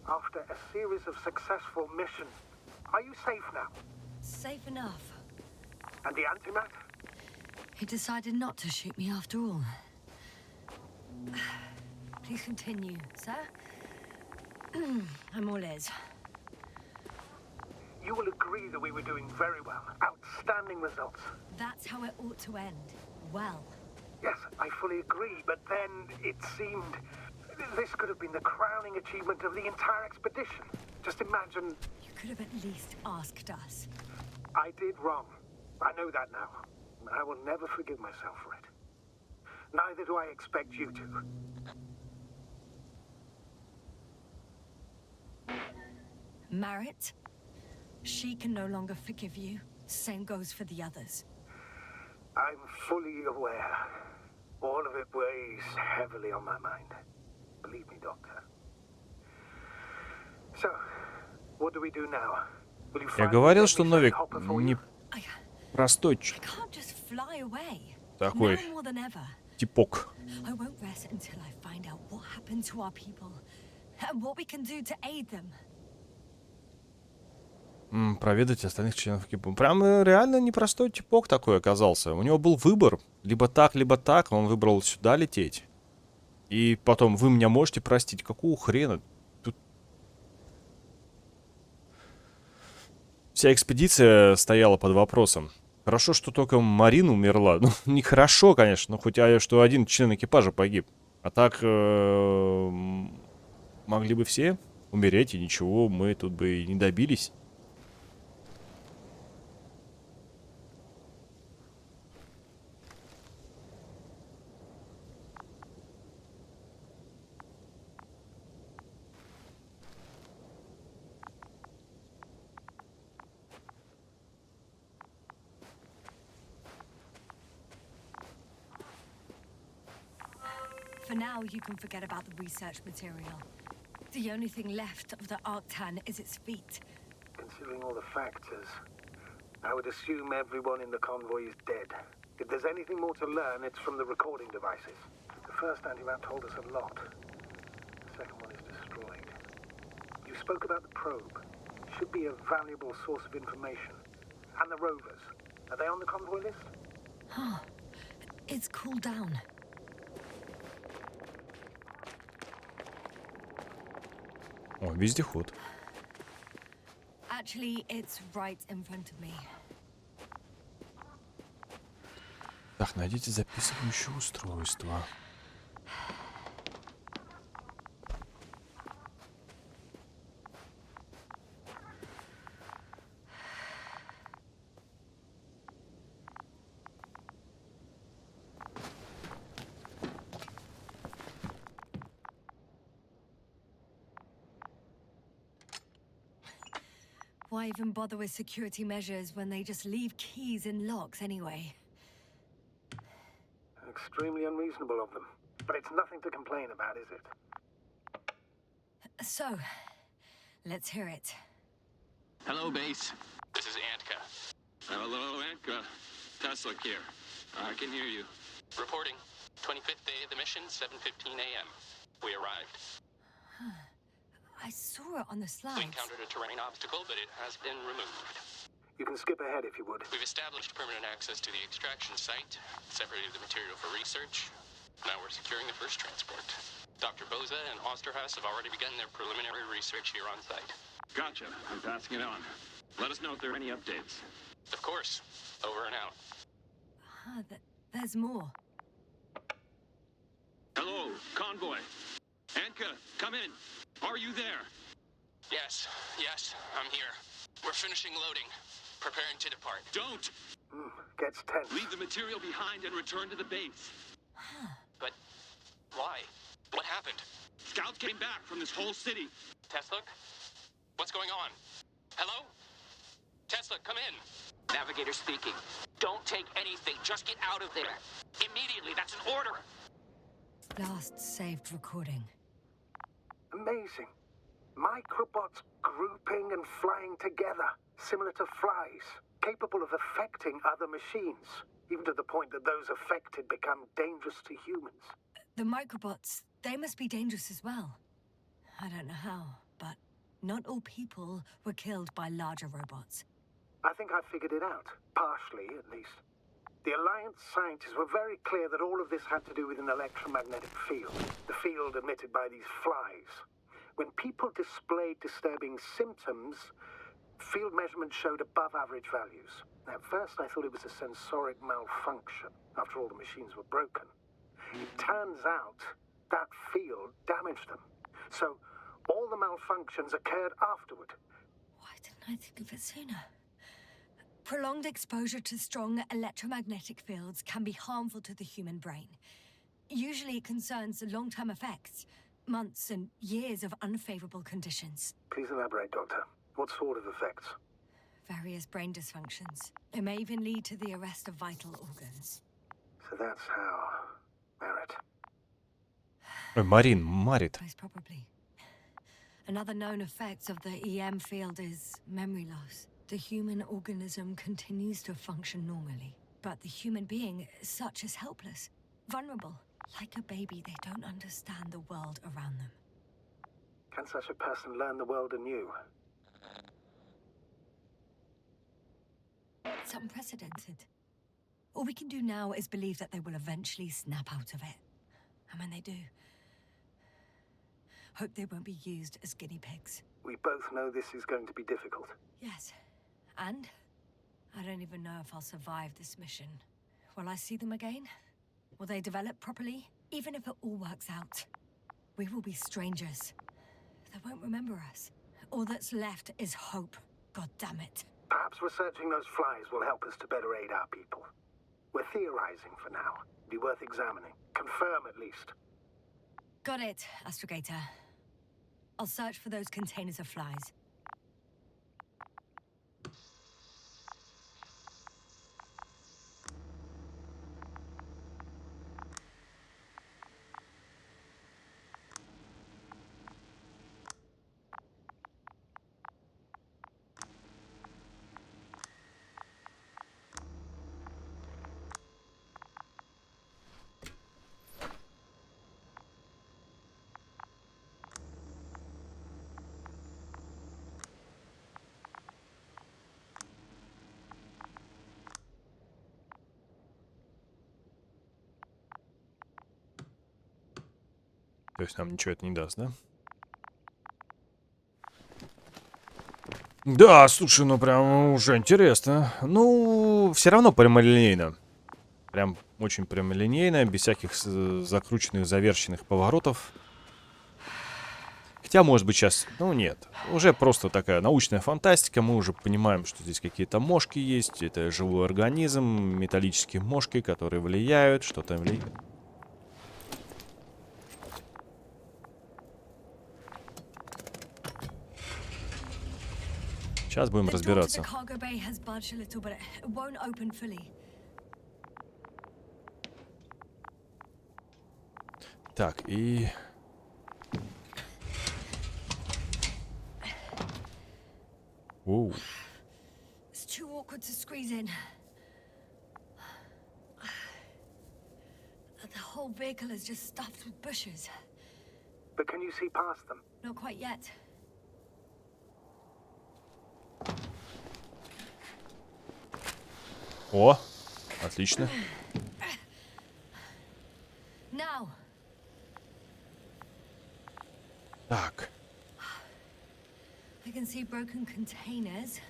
After a series of successful missions, are you safe now? Safe enough. And the antimatter? He decided not to shoot me after all. Please continue, sir. I'm all ears. You will agree that we were doing very well. Outstanding results. That's how it ought to end. Well. Yes, I fully agree, but then it seemed... This could have been the crowning achievement of the entire expedition. Just imagine... You could have at least asked us. I did wrong. I know that now. I will never forgive myself for it. Neither do I expect you to. Marit? She can no longer forgive you. Same goes for the others. I'm fully aware. All of it weighs heavily on my mind. Believe me, Doctor. So, what do we do now? Will you Я find говорил, me что some Новик hopper for не you? простой I can't just fly away. такой Now more than ever. типок. I won't rest until I find out what happened to our people and what we can do to aid them. Проведать остальных членов экипажа. Прям реально непростой типок такой оказался. У него был выбор. Либо так. Он выбрал сюда лететь. И потом, вы меня можете простить. Какого хрена? Тут... Вся экспедиция стояла под вопросом. Хорошо, что только Марина умерла. Ну, нехорошо, конечно, но хоть что один член экипажа погиб. А так могли бы все умереть, и ничего, мы тут бы и не добились. For now, you can forget about the research material. The only thing left of the Arctan is its feet. Considering all the factors, I would assume everyone in the convoy is dead. If there's anything more to learn, it's from the recording devices. The first antimatter told us a lot. The second one is destroyed. You spoke about the probe. Should be a valuable source of information. And the rovers. Are they on the convoy list? Huh. It's cooled down. О, вездеход. Actually, it's right in front of me. Так, найдите записывающее устройство. Why even bother with security measures when they just leave keys in locks anyway? Extremely unreasonable of them. But it's nothing to complain about, is it? So, let's hear it. Hello, base. This is Antka. Hello, Antka. Tesla here. I can hear you. Reporting. 25th day of the mission, 7:15 a.m. We arrived. I saw it on the slides. We encountered a terrain obstacle, but it has been removed. You can skip ahead if you would. We've established permanent access to the extraction site, separated the material for research. Now we're securing the first transport. Dr. Boza and Osterhaus have already begun their preliminary research here on site. Gotcha. I'm passing it on. Let us know if there are any updates. Of course. Over and out. There's more. Hello, convoy. Anka, come in. Are you there? Yes, I'm here. We're finishing loading. Preparing to depart. Don't! Gets tense. Leave the material behind and return to the base. But why? What happened? Scouts came back from this whole city. Tesla? What's going on? Hello? Tesla, come in. Navigator speaking. Don't take anything. Just get out of there. Immediately. That's an order. Last saved recording. Amazing. Microbots grouping and flying together, similar to flies, capable of affecting other machines, even to the point that those affected become dangerous to humans. The microbots, they must be dangerous as well. I don't know how, but not all people were killed by larger robots. I think I figured it out, partially at least. The Alliance scientists were very clear that all of this had to do with an electromagnetic field, the field emitted by these flies. When people displayed disturbing symptoms, field measurements showed above average values. At first I thought it was a sensoric malfunction. After all, the machines were broken. It turns out that field damaged them. So all the malfunctions occurred afterward. Why didn't I think of it sooner? Prolonged exposure to strong electromagnetic fields can be harmful to the human brain. Usually it concerns the long-term effects, months and years of unfavorable conditions. Please elaborate, Doctor. What sort of effects? Various brain dysfunctions. It may even lead to the arrest of vital organs. So that's how... Merit. Марин, Марит. Most probably. Another known effect of the EM field is memory loss. The human organism continues to function normally, but the human being as such is helpless, vulnerable. Like a baby, they don't understand the world around them. Can such a person learn the world anew? It's unprecedented. All we can do now is believe that they will eventually snap out of it. And when they do, hope they won't be used as guinea pigs. We both know this is going to be difficult. Yes. And I don't even know if I'll survive this mission. Will I see them again? Will they develop properly? Even if it all works out, we will be strangers. They won't remember us. All that's left is hope. God damn it. Perhaps researching those flies will help us to better aid our people. We're theorizing for now. Be worth examining. Confirm at least. Got it, Astrogator. I'll search for those containers of flies. То есть нам ничего это не даст, да? Да, слушай, ну прям уже интересно. Ну, все равно прямолинейно. Прям очень прямолинейно, без всяких закрученных, завершенных поворотов. Хотя, может быть, сейчас... Ну, нет. Уже просто такая научная фантастика. Мы уже понимаем, что здесь какие-то мошки есть. Это живой организм, металлические мошки, которые влияют, что-то влияет. Сейчас будем разбираться. Так, и... Оу. It's too awkward to squeeze in. The whole vehicle is just stuffed with bushes. But can you see past them? Not quite yet. О, отлично. Now. Так. I can see broken containers.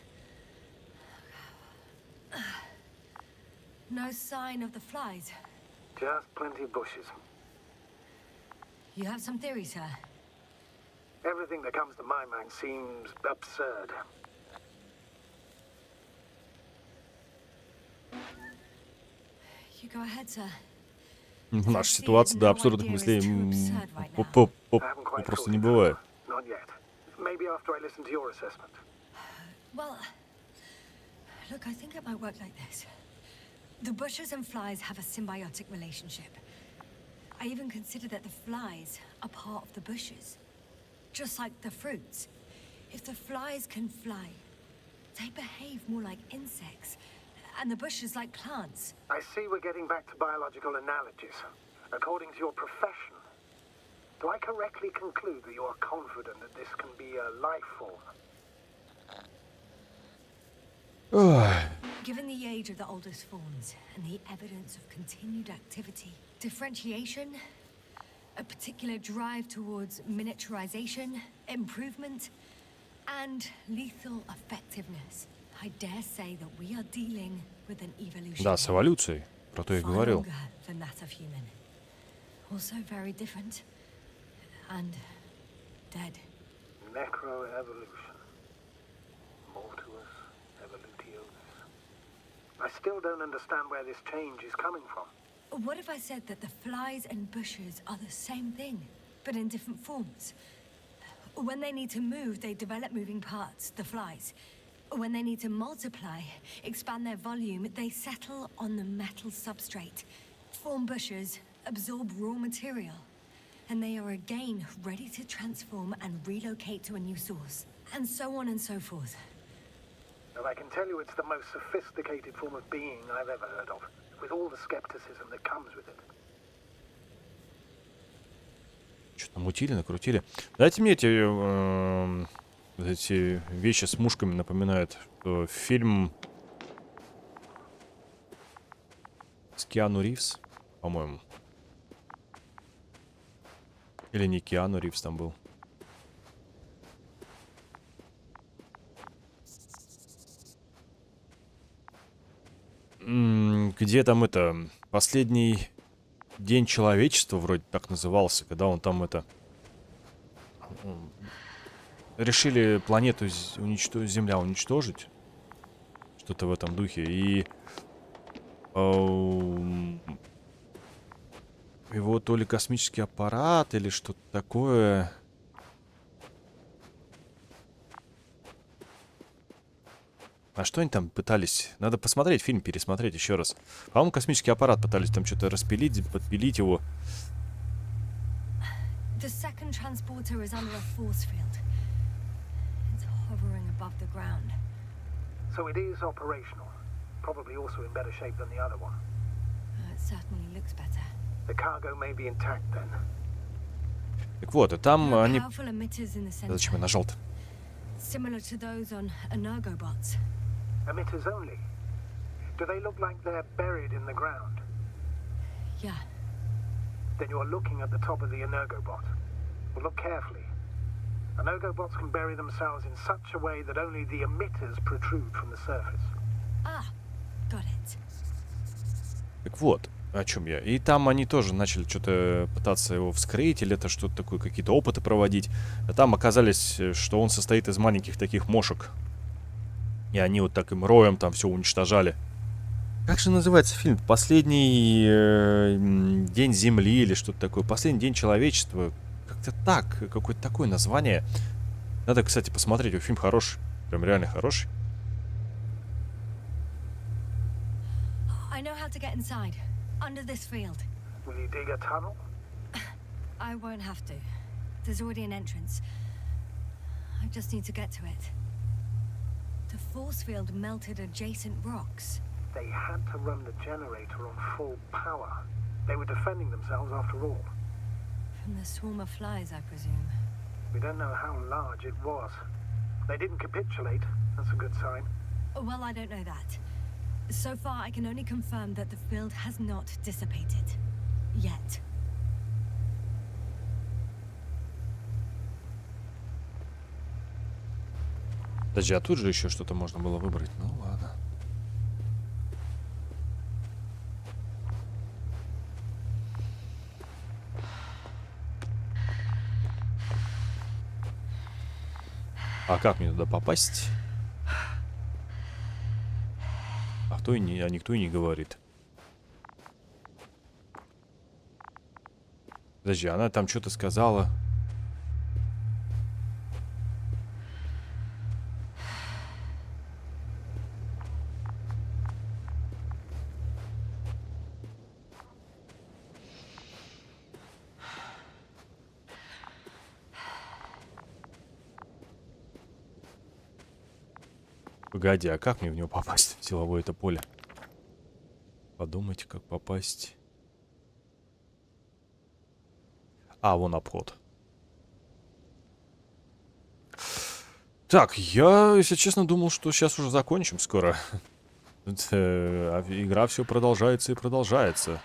No sign of the flies. Just plenty of bushes. You have some theory, sir? Everything that comes to my mind seems absurd. You go ahead, sir. Наша ситуация до абсурдных мыслей просто не бывает. Not yet. Maybe after I listen to your assessment. Well, look, I think it might work like this. The bushes and flies have a symbiotic relationship. I even consider that the flies are part of the bushes. Just like the fruits. If the flies can fly, they behave more like insects, and the bushes like plants. I see we're getting back to biological analogies. According to your profession, do I correctly conclude that you are confident that this can be a life form? Given the age of the oldest forms and the evidence of continued activity, differentiation, a particular drive towards miniaturization, improvement, and lethal effectiveness, I dare say that we are dealing with an evolution. Да, с эволюцией. Про то я говорил. Than that of human. Also very different and dead. Necroevolution. Mortuus evolutionis. I still don't understand where this change is coming from. What if I said that the flies and bushes are the same thing, but in different forms? When they need to move, they develop moving parts, the flies. When they need to multiply, expand their volume, they settle on the metal substrate, form bushes, absorb raw material, and they are again ready to transform and relocate to a new source, and so on and so forth. And I can tell you it's the most sophisticated form of being I've ever heard of, with all the skepticism that comes with it. Что-то мутили, накрутили. Дайте мне эти вещи с мушками напоминают. Фильм с Киану Ривз, по-моему. Или не Киану Ривз там был. Где там это... Последний день человечества вроде так назывался, когда он там это... Решили планету уничтожить, Земля уничтожить. Что-то в этом духе. И... его то ли космический аппарат, или что-то такое... А что они там пытались? Надо посмотреть фильм, пересмотреть еще раз. По-моему, космический аппарат пытались там что-то распилить, подпилить его. The second transporter is under a force field. It's hovering above the ground. So it is operational. Probably also in better shape than the other one. It certainly looks better. The cargo may be intact then. Так вот, и там они... Powerful emitters in the center. Зачем я нажал-то? Similar to those on energobots. Emitters only? Do they look like they're buried in the ground? Yeah. Then you're looking at the top of the energobot. Well, look carefully. Energobots can bury themselves in such a way that only the emitters protrude from the surface. Ah, got it. Так вот, о чем я. И там они тоже начали что-то пытаться его вскрыть, или это что-то такое, какие-то опыты проводить. А там оказались, что он состоит из маленьких таких мошек. И они вот так им роем там все уничтожали. Как же называется фильм? «Последний день Земли» или что-то такое. «Последний день человечества». Как-то так. Какое-то такое название. Надо, кстати, посмотреть. Фильм хороший. Прям реально хороший. I know how to get inside. Under this field. Will you dig a tunnel? I won't have to. There's already an entrance. I just need to get to it. The force field melted adjacent rocks. They had to run the generator on full power. They were defending themselves after all. From the swarm of flies, I presume. We don't know how large it was. They didn't capitulate. That's a good sign. Well, I don't know that. So far, I can only confirm that the field has not dissipated. Yet. Подожди, а тут же еще что-то можно было выбрать. Ну ладно. А как мне туда попасть? А никто и не говорит. Подожди, она там что-то сказала. Погоди, а как мне в него попасть? В силовое это поле. Подумайте, как попасть. А, вон обход. Так, я, если честно, думал, что сейчас уже закончим скоро. А игра все продолжается и продолжается.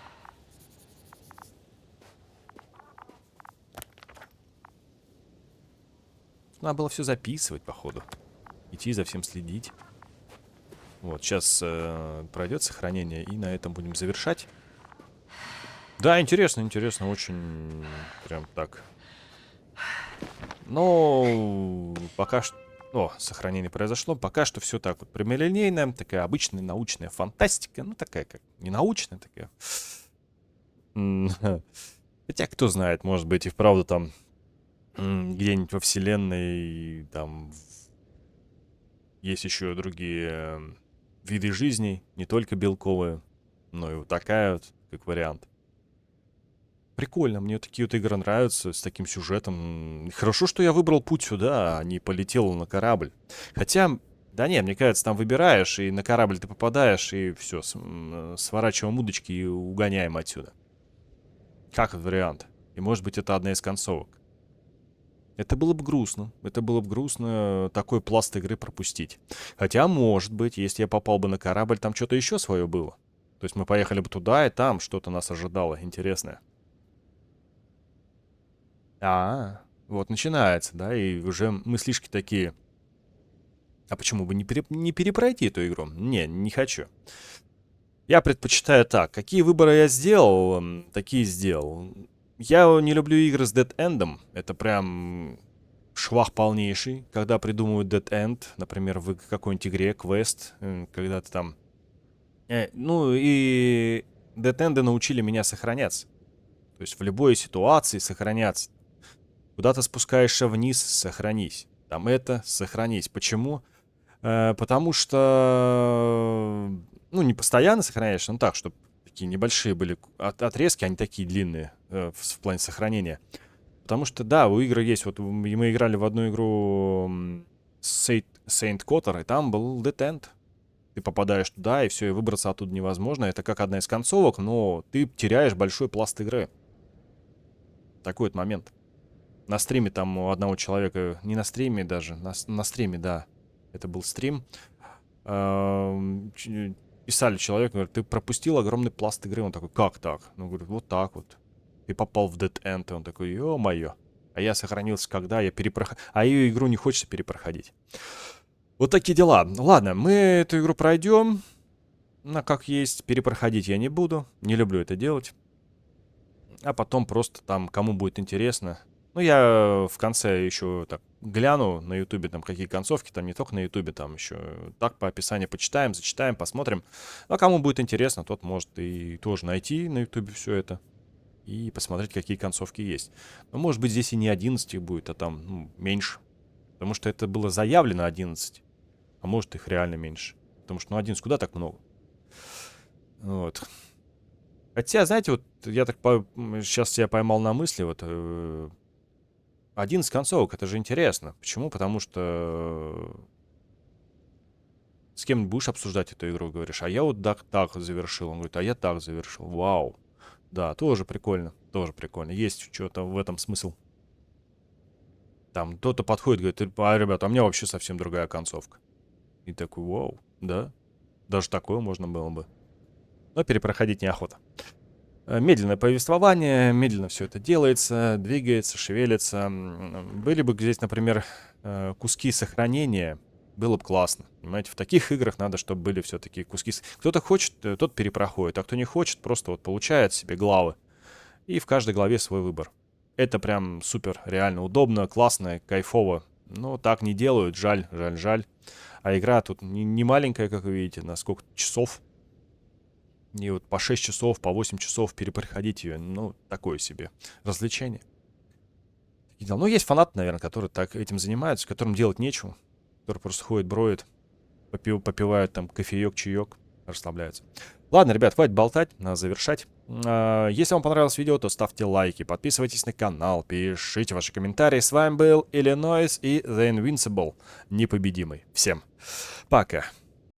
Надо было все записывать, походу. Идти за всем следить. Вот, сейчас пройдет сохранение, и на этом будем завершать. Да, интересно, интересно, очень прям так. Но пока что... О, сохранение произошло. Пока что все так вот прямолинейно. Такая обычная научная фантастика. Ну, такая как не научная, такая. Хотя, кто знает, может быть, и вправду там где-нибудь во вселенной там есть еще другие виды жизни, не только белковые, но и вот такая вот, как вариант. Прикольно, мне такие вот игры нравятся, с таким сюжетом. Хорошо, что я выбрал путь сюда, а не полетел на корабль. Хотя, да не, мне кажется, там выбираешь, и на корабль ты попадаешь, и все, сворачиваем удочки и угоняем отсюда. Как вариант. И может быть это одна из концовок. Это было бы грустно. Это было бы грустно такой пласт игры пропустить. Хотя, может быть, если я попал бы на корабль, там что-то еще свое было. То есть мы поехали бы туда, и там что-то нас ожидало интересное. Вот начинается, да, и уже мыслишки такие. А почему бы не перепройти эту игру? Не хочу. Я предпочитаю так. Какие выборы я сделал, такие сделал. Я не люблю игры с dead-эндом. Это прям швах полнейший, когда придумывают dead-end, например, в какой-нибудь игре, квест, когда ты там... Ну и dead-энды научили меня сохраняться. То есть в любой ситуации сохраняться. Куда ты спускаешься вниз, сохранись. Там это, сохранись. Почему? Потому что... Ну, не постоянно сохраняешься, но так, чтобы такие небольшие были отрезки, они такие длинные в плане сохранения. Потому что, да, у игры есть... Вот мы играли в одну игру Saint Cotter, и там был Dead End. Ты попадаешь туда, и все, и выбраться оттуда невозможно. Это как одна из концовок, но ты теряешь большой пласт игры. Такой вот момент. На стриме там у одного человека, не на стриме даже, на стриме, да, это был стрим, писали человеку, говорят, ты пропустил огромный пласт игры. Он такой, как так? Ну, говорит, вот так вот. Ты попал в Dead End. И он такой, ё-моё. А я сохранился когда? А ее игру не хочется перепроходить. Вот такие дела. Ладно, мы эту игру пройдем. Ну, как есть, перепроходить я не буду. Не люблю это делать. А потом просто там, кому будет интересно... Ну, я в конце еще так гляну на ютубе, там, какие концовки, там, не только на ютубе, там, еще так по описанию почитаем, зачитаем, посмотрим. А кому будет интересно, тот может и тоже найти на ютубе все это и посмотреть, какие концовки есть. Но, может быть, здесь и не 11 будет, а там, меньше. Потому что это было заявлено 11, а может, их реально меньше. Потому что, 11 куда так много? Вот. Хотя, знаете, вот я так сейчас себя поймал на мысли, вот... 11 концовок, это же интересно. Почему? Потому что с кем будешь обсуждать эту игру, говоришь, а я вот так завершил. Он говорит, а я так завершил. Вау. Да, тоже прикольно. Тоже прикольно. Есть что-то в этом смысл. Там кто-то подходит, говорит, ребята, у меня вообще совсем другая концовка. И такой, вау, да? Даже такое можно было бы. Но перепроходить неохота. Медленное повествование, медленно все это делается, двигается, шевелится. Были бы здесь, например, куски сохранения, было бы классно. Понимаете, в таких играх надо, чтобы были все-таки куски. Кто-то хочет, тот перепроходит, а кто не хочет, просто вот получает себе главы. И в каждой главе свой выбор. Это прям супер, реально удобно, классно, кайфово. Но так не делают, жаль, жаль, жаль. А игра тут не маленькая, как вы видите, на сколько часов. И вот по 6 часов, по 8 часов перепроходить ее, ну, такое себе развлечение. Ну, есть фанаты, наверное, которые так этим занимаются, которым делать нечего. Которые просто ходят, броют, попивают там кофеек, чаек, расслабляются. Ладно, ребят, хватит болтать, надо завершать. Если вам понравилось видео, то ставьте лайки, подписывайтесь на канал, пишите ваши комментарии. С вами был Иллинойс и The Invincible, непобедимый. Всем пока.